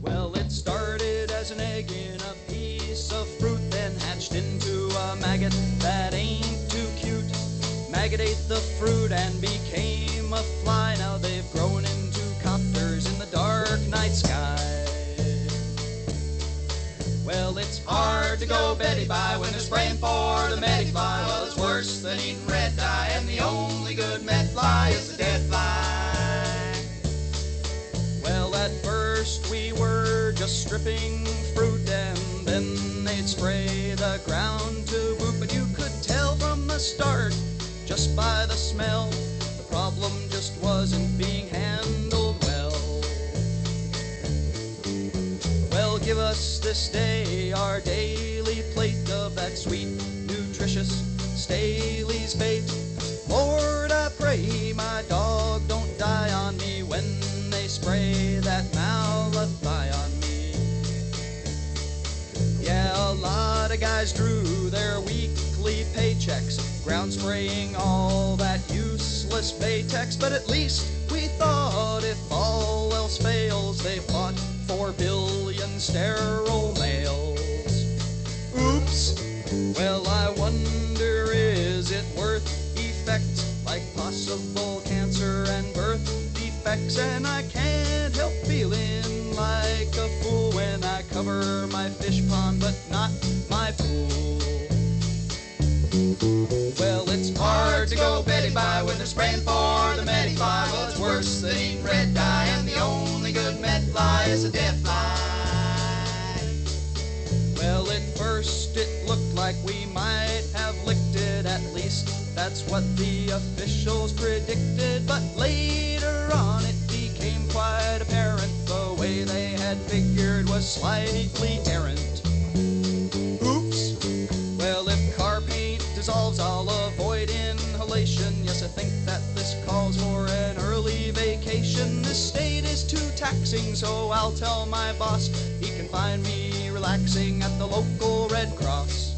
Well, it started as an egg in a piece of fruit, then hatched into a maggot that ain't too cute. Maggot ate the fruit and became a fly. Now they've grown into copters in the dark night sky. Well, it's hard to go Betty by when they're spraying for the Medfly. Well, it's worse than eating red dye, and the only good Medfly is a dead fly. Well, at first we were just stripping fruit, and then they'd spray the ground to boot. But you could tell from the start, just by the smell, the problem just wasn't being handled well. Well, give us this day our daily plate of that sweet, nutritious Staley's bait. Lord, I pray my dog don't die on me when they spray that malathion on me. Yeah, a lot of guys drew their weekly paychecks, ground spraying all that useless Baytex. But at least we thought if all else fails, they fought 4 billion sterile males. Oops! Well, I wonder, is it worth effects like possible cancer and birth defects? And I can't help feeling like a fool when I cover my fish pond, but not my pool. Well, it's hard to go Betty by when they're spraying for the Medfly. Well, it's worse than eating red dye, and the only good Medfly is a dead fly. Well, at first it looked like we might have licked it, at least that's what the officials predicted. But later on it became quite apparent the way they had figured was slightly errant. Oops! Well, if car paint dissolves, I'll avoid inhalation. Yes, I think that this calls for an early vacation. This state is too taxing, so I'll tell my boss he can find me relaxing at the local Red Cross.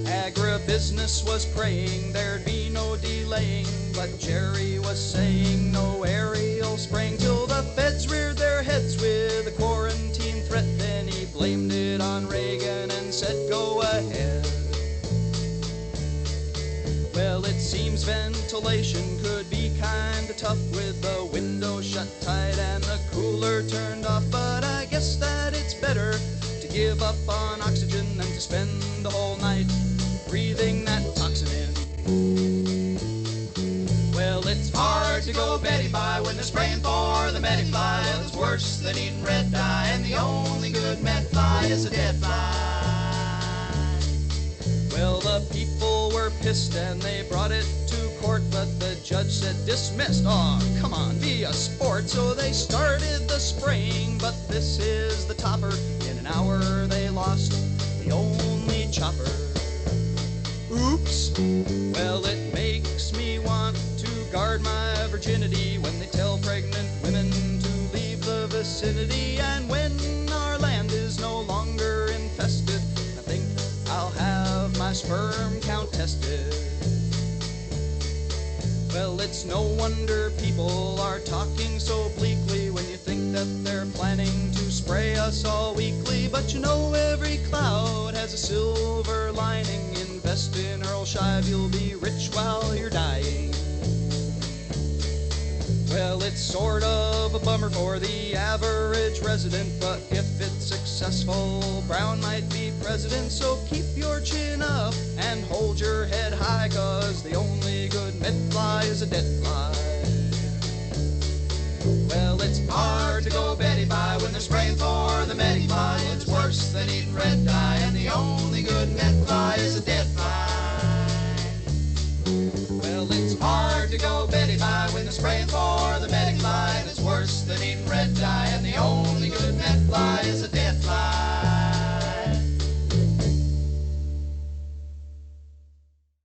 Agribusiness was praying there'd be no delaying, but Jerry was saying no aerial spraying till the feds reared their heads with a quarantine threat. Then he blamed it on Reagan and said go ahead. Well, it seems ventilation could be kinda tough with the window shut tight and the cooler turned off, but I guess that it's better to give up on oxygen than to spend the whole night breathing that toxin in. Well, it's hard to go Betty by when they're spraying for the Medfly. Well, it's worse than eating red dye, and the only good Medfly is a dead fly. Well, the people were pissed and they brought it to court, but the judge said dismissed. Aw, come on, be a sport. So they started the spraying, but this is the topper. In an hour they lost the only chopper. Oops! Well, it makes me want to guard my virginity when they tell pregnant women to leave the vicinity. And when our land is no longer infested, I think I'll have my sperm count tested. Well, it's no wonder people are talking so bleakly when you think that they're planning to spray us all weekly. But you know every cloud has a silver lining. Invest in Earl Shive, you'll be rich while you're dying. Well, it's sort of a bummer for the average resident, but if it's successful, Brown might be president. So keep your chin up and hold your head high, 'cause the only good Medfly is a dead fly. Well, it's hard to go Betty by when they're spraying for the Medfly. It's worse than eating red dye, and the only good Medfly is a dead fly. Well, it's hard to go Betty by when they're spraying for the Medfly.